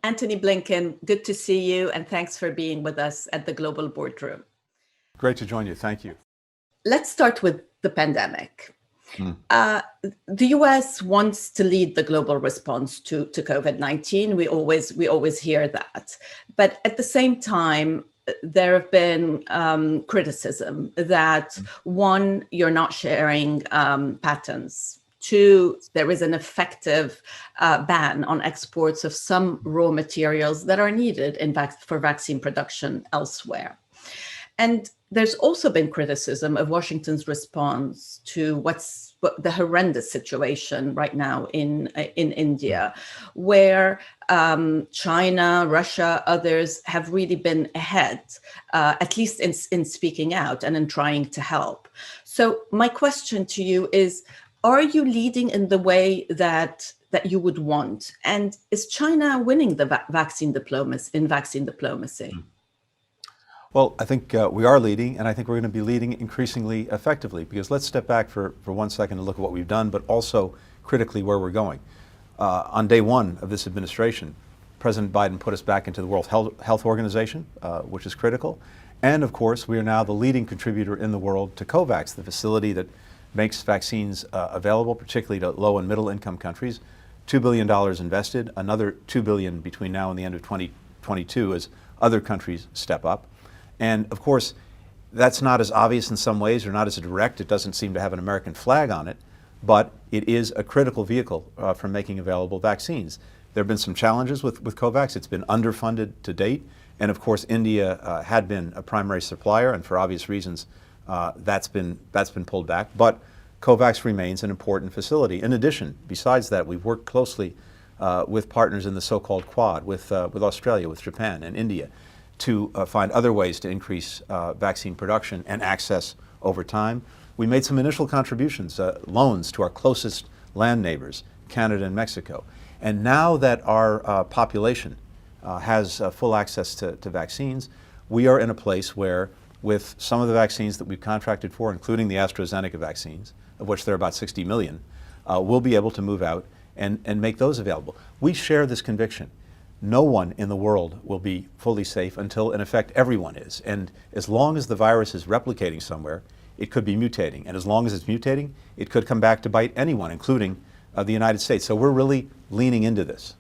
Antony Blinken, good to see you, and thanks for being with us at the Global Boardroom. Great to join you. Thank you. Let's start with the pandemic. Mm. The US wants to lead the global response to COVID-19. We always hear that. But at the same time, there have been criticism that, one, you're not sharing patents. Two, there is an effective ban on exports of some raw materials that are needed for vaccine production elsewhere. And there's also been criticism of Washington's response to what's the horrendous situation right now in India, where China, Russia, others have really been ahead, at least in speaking out and in trying to help. So my question to you is, are you leading in the way that you would want? And is China winning the vaccine diplomacy? Well, I think we are leading, and I think we're going to be leading increasingly effectively, because let's step back for 1 second and look at what we've done, but also critically where we're going. On day one of this administration, President Biden put us back into the World Health Organization, which is critical. And of course, we are now the leading contributor in the world to COVAX, the facility that makes vaccines available, particularly to low and middle income countries. $2 billion invested, another $2 billion between now and the end of 2022 as other countries step up. And of course, that's not as obvious in some ways, or not as direct. It doesn't seem to have an American flag on it, but it is a critical vehicle for making available vaccines. There have been some challenges with COVAX. It's been underfunded to date. And of course, India had been a primary supplier, and for obvious reasons, that's been pulled back. But COVAX remains an important facility. In addition, besides that, we've worked closely with partners in the so-called Quad, with Australia, with Japan, and India, to find other ways to increase vaccine production and access over time. We made some initial contributions, loans to our closest land neighbors, Canada and Mexico. And now that our population has full access to vaccines, we are in a place where, with some of the vaccines that we've contracted for, including the AstraZeneca vaccines, of which there are about 60 million, we'll be able to move out and make those available. We share this conviction. No one in the world will be fully safe until, in effect, everyone is. And as long as the virus is replicating somewhere, it could be mutating. And as long as it's mutating, it could come back to bite anyone, including the United States. So we're really leaning into this.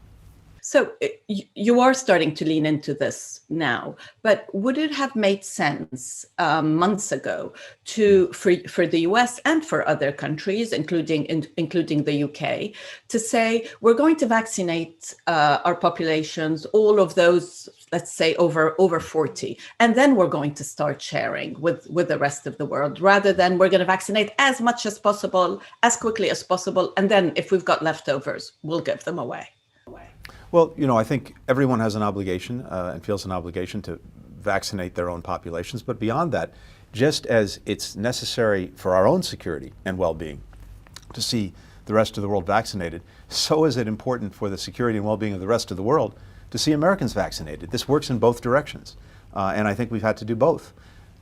So you are starting to lean into this now, but would it have made sense months ago for the US and for other countries, including the UK, to say we're going to vaccinate our populations, all of those, let's say over 40, and then we're going to start sharing with the rest of the world, rather than we're going to vaccinate as much as possible, as quickly as possible, and then if we've got leftovers, we'll give them away? Well, I think everyone has an obligation and feels an obligation to vaccinate their own populations. But beyond that, just as it's necessary for our own security and well-being to see the rest of the world vaccinated, so is it important for the security and well-being of the rest of the world to see Americans vaccinated. This works in both directions. And I think we've had to do both.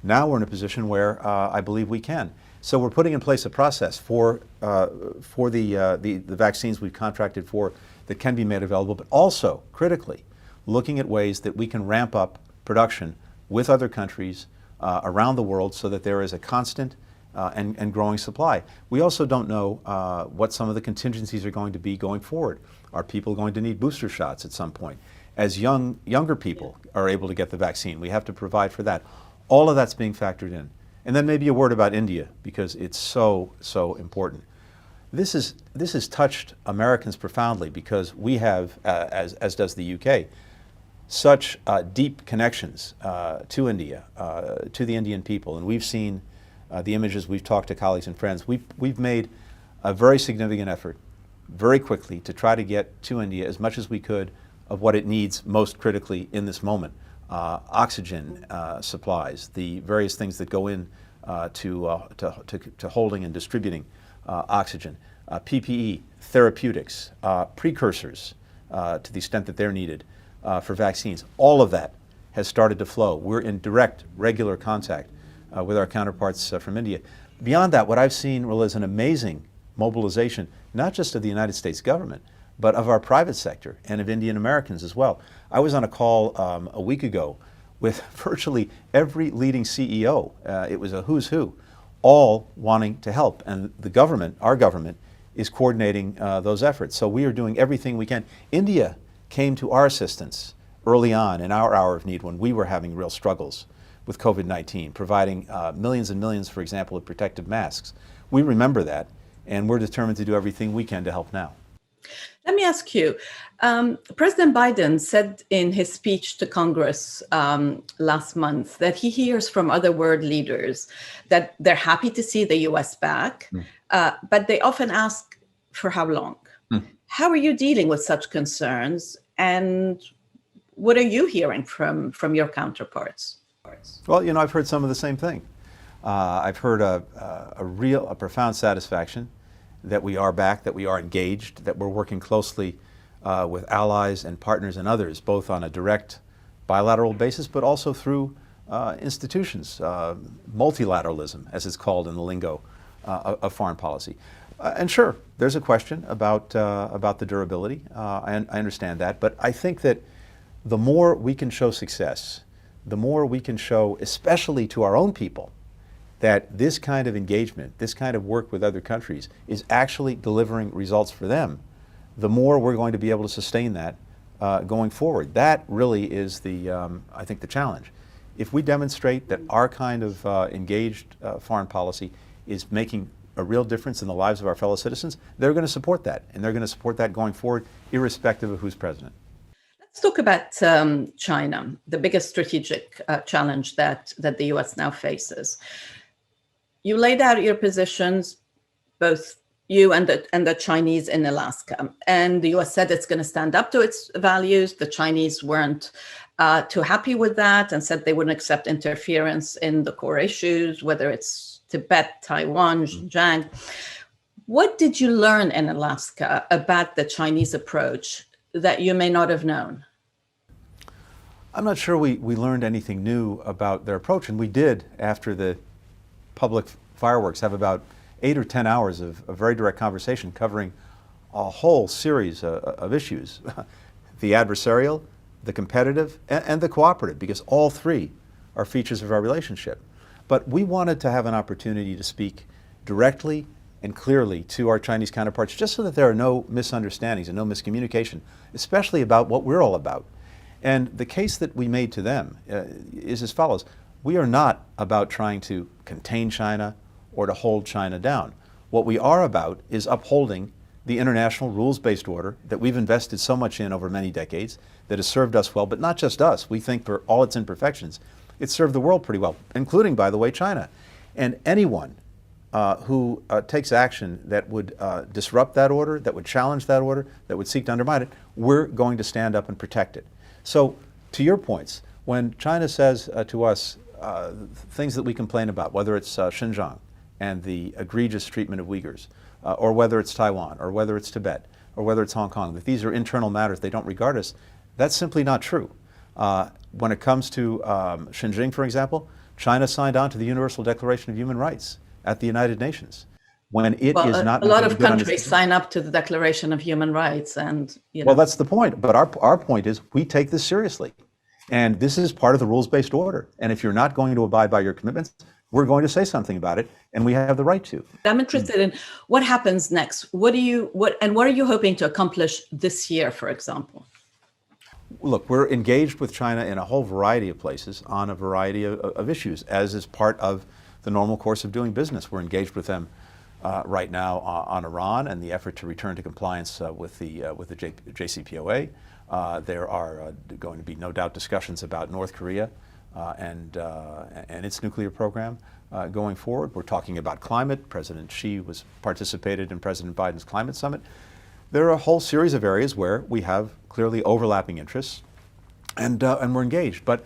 Now we're in a position where I believe we can. So we're putting in place a process for the vaccines we've contracted for that can be made available, but also, critically, looking at ways that we can ramp up production with other countries around the world so that there is a constant and growing supply. We also don't know what some of the contingencies are going to be going forward. Are people going to need booster shots at some point? As younger people are able to get the vaccine, we have to provide for that. All of that's being factored in. And then maybe a word about India, because it's so important. This has touched Americans profoundly, because we have, as does the UK, such deep connections to India, to the Indian people. And we've seen the images, we've talked to colleagues and friends. We've made a very significant effort very quickly to try to get to India as much as we could of what it needs most critically in this moment. Oxygen supplies, the various things that go in to holding and distributing oxygen, PPE, therapeutics, precursors to the extent that they're needed for vaccines. All of that has started to flow. We're in direct, regular contact with our counterparts from India. Beyond that, what I've seen, is an amazing mobilization, not just of the United States government, but of our private sector and of Indian Americans as well. I was on a call a week ago with virtually every leading CEO. It was a who's who, all wanting to help. And the government, our government, is coordinating those efforts. So we are doing everything we can. India came to our assistance early on in our hour of need when we were having real struggles with COVID-19, providing millions and millions, for example, of protective masks. We remember that, and we're determined to do everything we can to help now. Let me ask you, President Biden said in his speech to Congress last month that he hears from other world leaders that they're happy to see the US back, but they often ask for how long. How are you dealing with such concerns, and what are you hearing from your counterparts? Well, you know, I've heard some of the same thing. I've heard a profound satisfaction that we are back, that we are engaged, that we're working closely with allies and partners and others, both on a direct bilateral basis, but also through institutions, multilateralism, as it's called in the lingo of foreign policy. And sure, there's a question about the durability. I understand that, but I think that the more we can show success, the more we can show, especially to our own people, that this kind of engagement, this kind of work with other countries is actually delivering results for them, the more we're going to be able to sustain that going forward. That really is I think, the challenge. If we demonstrate that our kind of engaged foreign policy is making a real difference in the lives of our fellow citizens, they're going to support that, and they're going to support that going forward, irrespective of who's president. Let's talk about China, the biggest strategic challenge that the US now faces. You laid out your positions, both you and the Chinese in Alaska, and the US said it's going to stand up to its values. The Chinese weren't too happy with that and said they wouldn't accept interference in the core issues, whether it's Tibet, Taiwan, Xinjiang. What did you learn in Alaska about the Chinese approach that you may not have known? I'm not sure we learned anything new about their approach, and we did, after the public fireworks, have about 8 or 10 hours of a very direct conversation covering a whole series of issues, the adversarial, the competitive, and the cooperative, because all three are features of our relationship. But we wanted to have an opportunity to speak directly and clearly to our Chinese counterparts, just so that there are no misunderstandings and no miscommunication, especially about what we're all about. And the case that we made to them is as follows. We are not about trying to contain China or to hold China down. What we are about is upholding the international rules-based order that we've invested so much in over many decades, that has served us well, but not just us. We think, for all its imperfections, it's served the world pretty well, including, by the way, China. And anyone who takes action that would disrupt that order, that would challenge that order, that would seek to undermine it, we're going to stand up and protect it. So, to your points, when China says to us things that we complain about, whether it's Xinjiang and the egregious treatment of Uyghurs, or whether it's Taiwan, or whether it's Tibet, or whether it's Hong Kong, that these are internal matters, they don't regard us, that's simply not true. When it comes to Xinjiang, for example, China signed on to the Universal Declaration of Human Rights at the United Nations. When it is not a lot of countries sign up to the Declaration of Human Rights, and well, that's the point. But our point is, we take this seriously, and this is part of the rules-based order. And if you're not going to abide by your commitments, we're going to say something about it, and we have the right to. I'm interested in what happens next. What are you hoping to accomplish this year, for example? Look, we're engaged with China in a whole variety of places on a variety of issues, as is part of the normal course of doing business. We're engaged with them right now on Iran and the effort to return to compliance with the JCPOA. There are going to be no doubt discussions about North Korea and its nuclear program going forward. We're talking about climate. President Xi participated in President Biden's climate summit. There are a whole series of areas where we have clearly overlapping interests, and we're engaged. But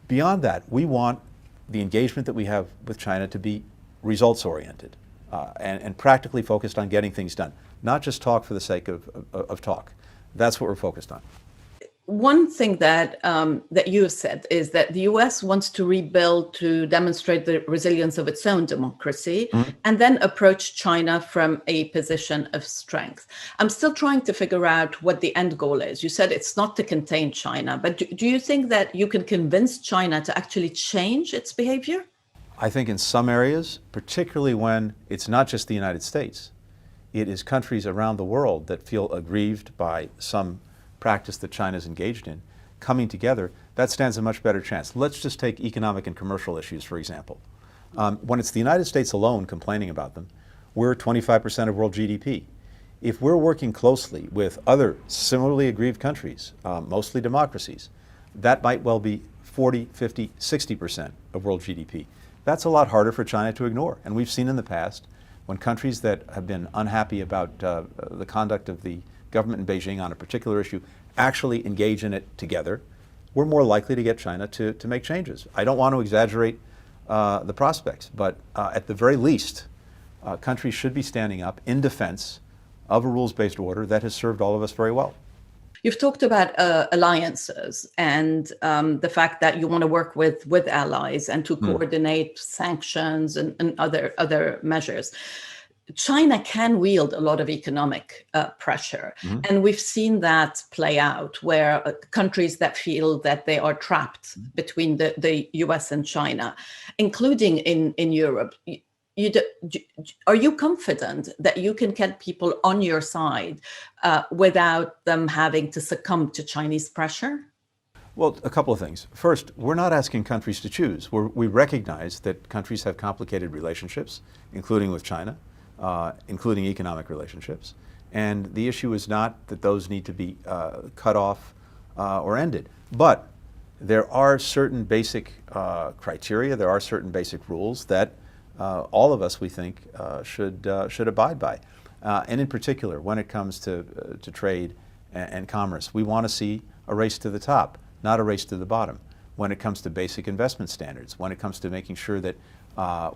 beyond that, we want the engagement that we have with China to be results-oriented and practically focused on getting things done, not just talk for the sake of talk. That's what we're focused on. One thing that you have said is that the US wants to rebuild to demonstrate the resilience of its own democracy and then approach China from a position of strength. I'm still trying to figure out what the end goal is. You said it's not to contain China, but do you think that you can convince China to actually change its behavior? I think in some areas, particularly when it's not just the United States, it is countries around the world that feel aggrieved by some practice that China's engaged in, coming together, that stands a much better chance. Let's just take economic and commercial issues, for example. When it's the United States alone complaining about them, we're 25% of world GDP. If we're working closely with other similarly aggrieved countries, mostly democracies, that might well be 40, 50, 60% of world GDP. That's a lot harder for China to ignore. And we've seen in the past when countries that have been unhappy about the conduct of the government in Beijing on a particular issue actually engage in it together, we're more likely to get China to make changes. I don't want to exaggerate the prospects, but at the very least, countries should be standing up in defense of a rules-based order that has served all of us very well. You've talked about alliances and the fact that you want to work with allies and to coordinate sanctions and other measures. China can wield a lot of economic pressure. And we've seen that play out where countries that feel that they are trapped between the US and China, including in Europe. Are you confident that you can get people on your side without them having to succumb to Chinese pressure? Well, a couple of things. First, we're not asking countries to choose. We recognize that countries have complicated relationships, including with China. Including economic relationships. And the issue is not that those need to be cut off or ended. But there are certain basic criteria, there are certain basic rules that all of us, we think, should abide by. And in particular, when it comes to trade and commerce, we want to see a race to the top, not a race to the bottom. When it comes to basic investment standards, when it comes to making sure that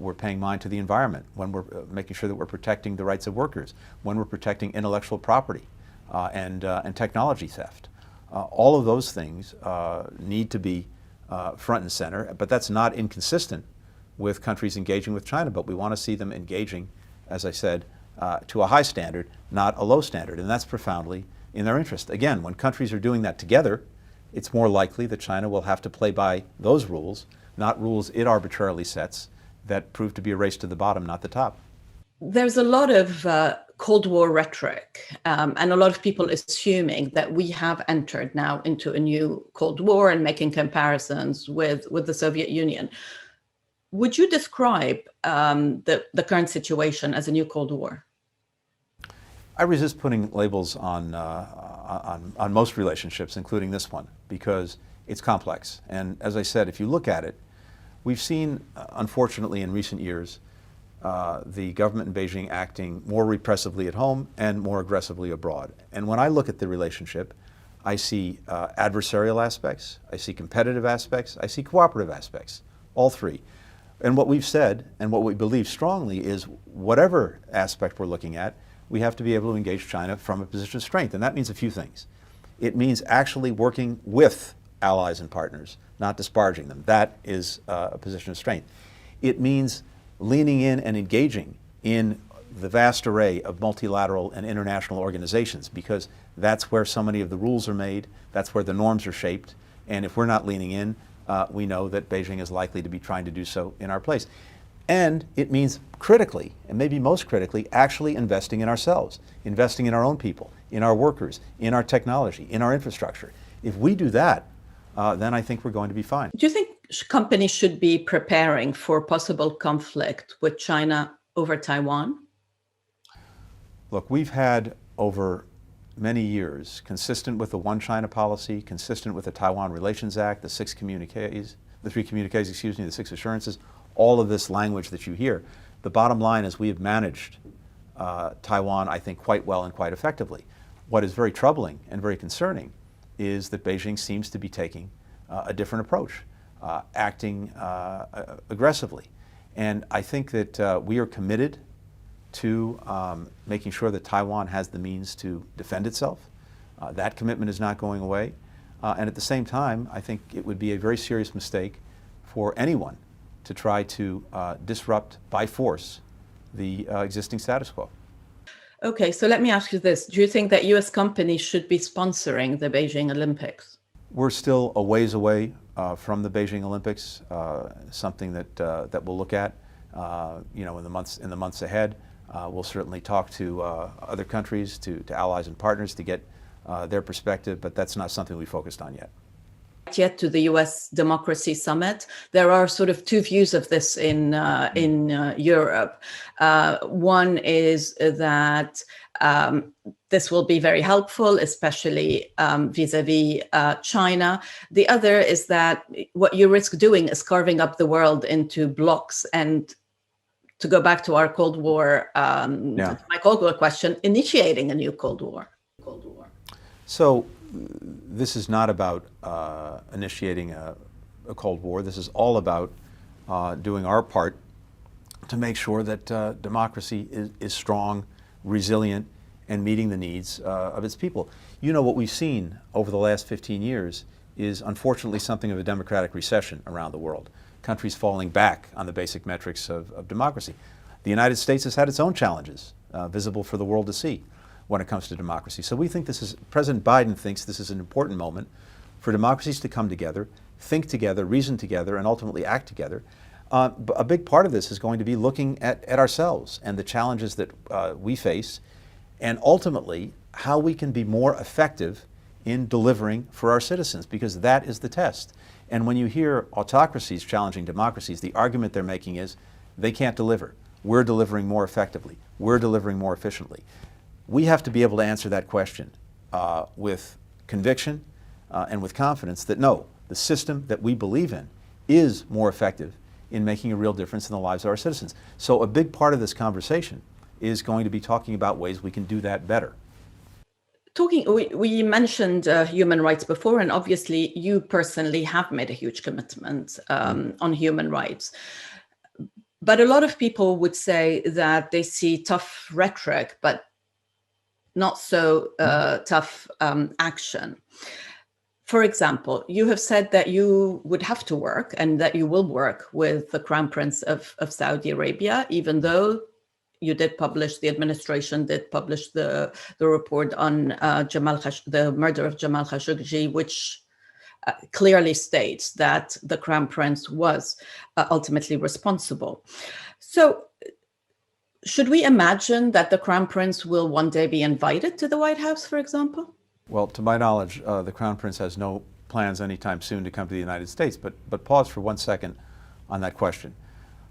we're paying mind to the environment, when we're making sure that we're protecting the rights of workers, when we're protecting intellectual property and technology theft. All of those things need to be front and center, but that's not inconsistent with countries engaging with China, but we want to see them engaging, as I said, to a high standard, not a low standard, and that's profoundly in their interest. Again, when countries are doing that together, it's more likely that China will have to play by those rules, not rules it arbitrarily sets that prove to be a race to the bottom, not the top. There's a lot of Cold War rhetoric and a lot of people assuming that we have entered now into a new Cold War and making comparisons with the Soviet Union. Would you describe the current situation as a new Cold War? I resist putting labels on most relationships, including this one, because it's complex. And as I said, if you look at it, we've seen, unfortunately, in recent years, the government in Beijing acting more repressively at home and more aggressively abroad. And when I look at the relationship, I see adversarial aspects, I see competitive aspects, I see cooperative aspects, all three. And what we've said and what we believe strongly is whatever aspect we're looking at, we have to be able to engage China from a position of strength. And that means a few things. It means actually working with allies and partners, not disparaging them. That is a position of strength. It means leaning in and engaging in the vast array of multilateral and international organizations, because that's where so many of the rules are made, that's where the norms are shaped, and if we're not leaning in, we know that Beijing is likely to be trying to do so in our place. And it means critically, and maybe most critically, actually investing in ourselves, investing in our own people, in our workers, in our technology, in our infrastructure. If we do that, then I think we're going to be fine. Do you think companies should be preparing for possible conflict with China over Taiwan? Look, we've had over many years, consistent with the One China policy, consistent with the Taiwan Relations Act, the three communiques, the 6 assurances, all of this language that you hear. The bottom line is we have managed Taiwan, I think, quite well and quite effectively. What is very troubling and very concerning is that Beijing seems to be taking a different approach, acting aggressively. And I think that we are committed to making sure that Taiwan has the means to defend itself. That commitment is not going away. And at the same time, I think it would be a very serious mistake for anyone to try to disrupt by force the existing status quo. Okay, so let me ask you this. Do you think that US companies should be sponsoring the Beijing Olympics? We're still a ways away from the Beijing Olympics, something that we'll look at in the months ahead. We'll certainly talk to other countries, to allies and partners to get their perspective, but that's not something we focused on yet. Yet to the US Democracy Summit. There are sort of two views of this in Europe. One is that this will be very helpful, especially vis-a-vis China. The other is that what you risk doing is carving up the world into blocks, and to go back to our Cold War, my Cold War question, initiating a new Cold War. So this is not about initiating a Cold War. This is all about doing our part to make sure that democracy is strong, resilient, and meeting the needs of its people. You know, what we've seen over the last 15 years is unfortunately something of a democratic recession around the world. Countries falling back on the basic metrics of democracy. The United States has had its own challenges, visible for the world to see when it comes to democracy. So we think President Biden thinks this is an important moment for democracies to come together, think together, reason together, and ultimately act together. A big part of this is going to be looking at ourselves and the challenges that we face, and ultimately how we can be more effective in delivering for our citizens, because that is the test. And when you hear autocracies challenging democracies, the argument they're making is they can't deliver. We're delivering more effectively. We're delivering more efficiently. We have to be able to answer that question with conviction and with confidence that no, the system that we believe in is more effective in making a real difference in the lives of our citizens. So a big part of this conversation is going to be talking about ways we can do that better. We mentioned human rights before, and obviously you personally have made a huge commitment on human rights. But a lot of people would say that they see tough rhetoric, but not so tough action. For example, you have said that you would have to work and that you will work with the Crown Prince of Saudi Arabia, even though the administration did publish the report on the murder of Jamal Khashoggi, which clearly states that the Crown Prince was ultimately responsible. So should we imagine that the Crown Prince will one day be invited to the White House, for example? Well, to my knowledge, the Crown Prince has no plans anytime soon to come to the United States. But pause for 1 second on that question.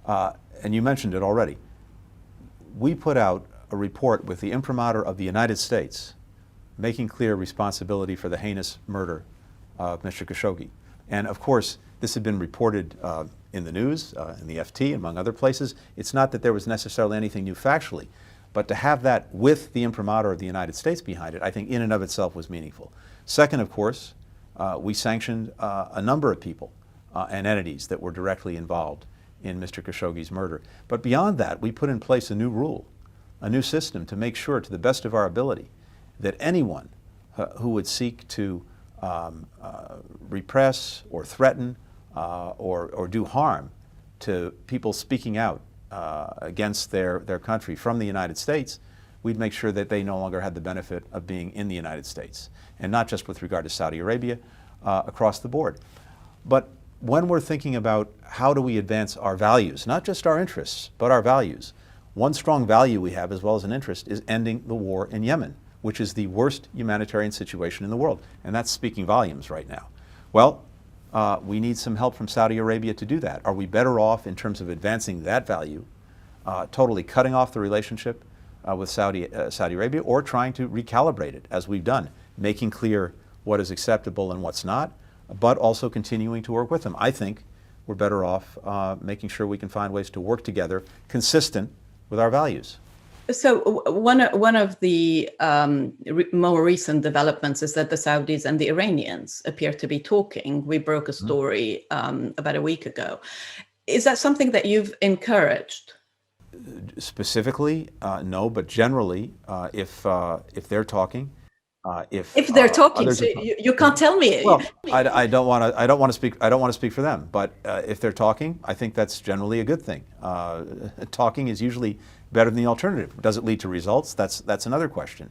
And you mentioned it already. We put out a report with the imprimatur of the United States making clear responsibility for the heinous murder of Mr. Khashoggi. And of course, this had been reported in the news, in the FT, among other places. It's not that there was necessarily anything new factually, but to have that with the imprimatur of the United States behind it, I think in and of itself was meaningful. Second, of course, we sanctioned a number of people and entities that were directly involved in Mr. Khashoggi's murder. But beyond that, we put in place a new rule, a new system to make sure, to the best of our ability, that anyone who would seek to repress or threaten or do harm to people speaking out against their country from the United States, we'd make sure that they no longer had the benefit of being in the United States, and not just with regard to Saudi Arabia, across the board. But when we're thinking about how do we advance our values, not just our interests, but our values, one strong value we have as well as an interest is ending the war in Yemen, which is the worst humanitarian situation in the world. And that's speaking volumes right now. Well, we need some help from Saudi Arabia to do that. Are we better off in terms of advancing that value, totally cutting off the relationship with Saudi Arabia, or trying to recalibrate it, as we've done, making clear what is acceptable and what's not, but also continuing to work with them? I think we're better off making sure we can find ways to work together consistent with our values. So one of the more recent developments is that the Saudis and the Iranians appear to be talking. We broke a story about a week ago. Is that something that you've encouraged? Specifically, no, but generally, if they're talking, If they're talking, others so are talking. you can't tell me. Well, I don't want to. I don't want to speak. I don't want to speak for them. But if they're talking, I think that's generally a good thing. Talking is usually better than the alternative. Does it lead to results? That's another question.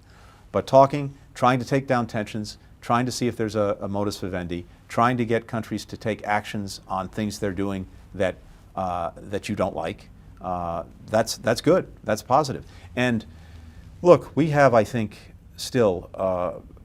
But talking, trying to take down tensions, trying to see if there's a modus vivendi, trying to get countries to take actions on things they're doing that that you don't like. That's good. That's positive. And look, we have, I think, still,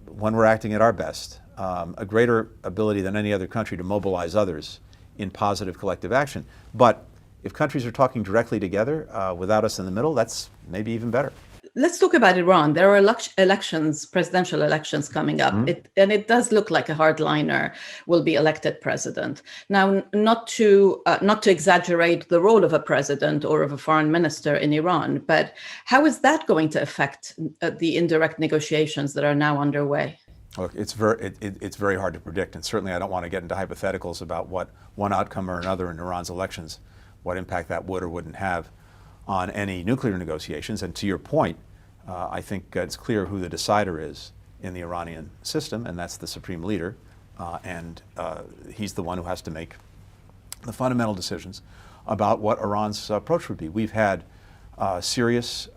when we're acting at our best, a greater ability than any other country to mobilize others in positive collective action. But if countries are talking directly together without us in the middle, that's maybe even better. Let's talk about Iran. There are elections, presidential elections coming up, and it does look like a hardliner will be elected president. Now, not to exaggerate the role of a president or of a foreign minister in Iran, but how is that going to affect the indirect negotiations that are now underway? Look, it's very hard to predict, and certainly I don't want to get into hypotheticals about what one outcome or another in Iran's elections, what impact that would or wouldn't have on any nuclear negotiations. And to your point, I think it's clear who the decider is in the Iranian system, and that's the supreme leader. And he's the one who has to make the fundamental decisions about what Iran's approach would be. We've had serious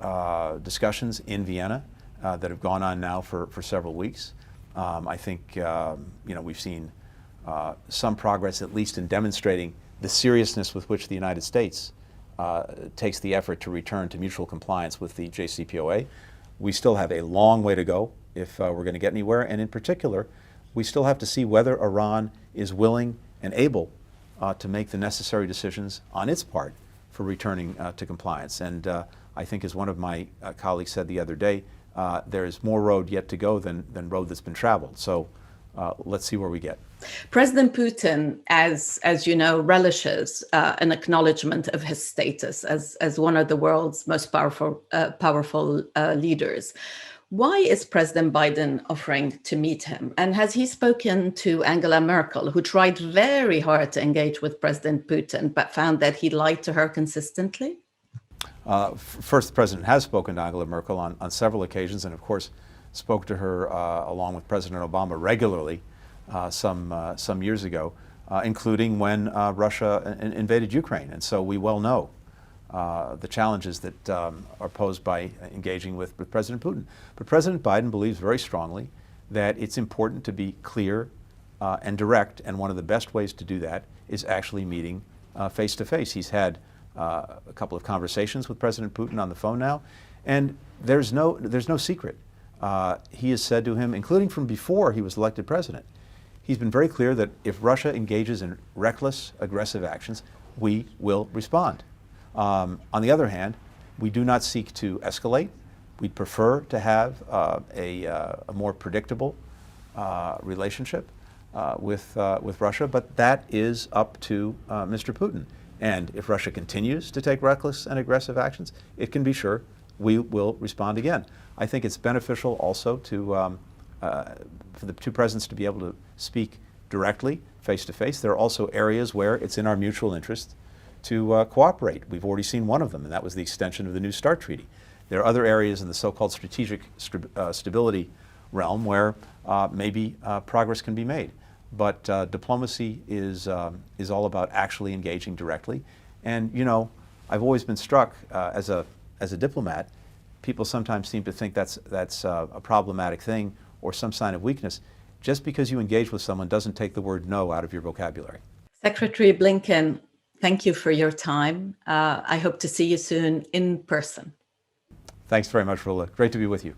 discussions in Vienna that have gone on now for several weeks. I think we've seen some progress, at least in demonstrating the seriousness with which the United States takes the effort to return to mutual compliance with the JCPOA. We still have a long way to go if we're going to get anywhere, and in particular, we still have to see whether Iran is willing and able to make the necessary decisions on its part for returning to compliance. And I think, as one of my colleagues said the other day, there is more road yet to go than road that's been traveled. So let's see where we get. President Putin, as you know, relishes an acknowledgement of his status as one of the world's most powerful leaders. Why is President Biden offering to meet him? And has he spoken to Angela Merkel, who tried very hard to engage with President Putin, but found that he lied to her consistently? First, the president has spoken to Angela Merkel on several occasions, and of course spoke to her along with President Obama regularly some years ago, including when Russia invaded Ukraine. And so we well know the challenges that are posed by engaging with President Putin. But President Biden believes very strongly that it's important to be clear and direct, and one of the best ways to do that is actually meeting face to face. He's had a couple of conversations with President Putin on the phone now, and there's no secret. He has said to him, including from before he was elected president, he's been very clear that if Russia engages in reckless, aggressive actions, we will respond. On the other hand, we do not seek to escalate. We'd prefer to have a more predictable relationship with Russia, but that is up to Mr. Putin. And if Russia continues to take reckless and aggressive actions, it can be sure we will respond again. I think it's beneficial also to for the two presidents to be able to speak directly, face to face. There are also areas where it's in our mutual interest to cooperate. We've already seen one of them, and that was the extension of the New START treaty. There are other areas in the so-called strategic stability realm where maybe progress can be made. But diplomacy is all about actually engaging directly. And I've always been struck as a diplomat. People sometimes seem to think that's a problematic thing or some sign of weakness. Just because you engage with someone doesn't take the word no out of your vocabulary. Secretary Blinken, thank you for your time. I hope to see you soon in person. Thanks very much, Rola. Great to be with you.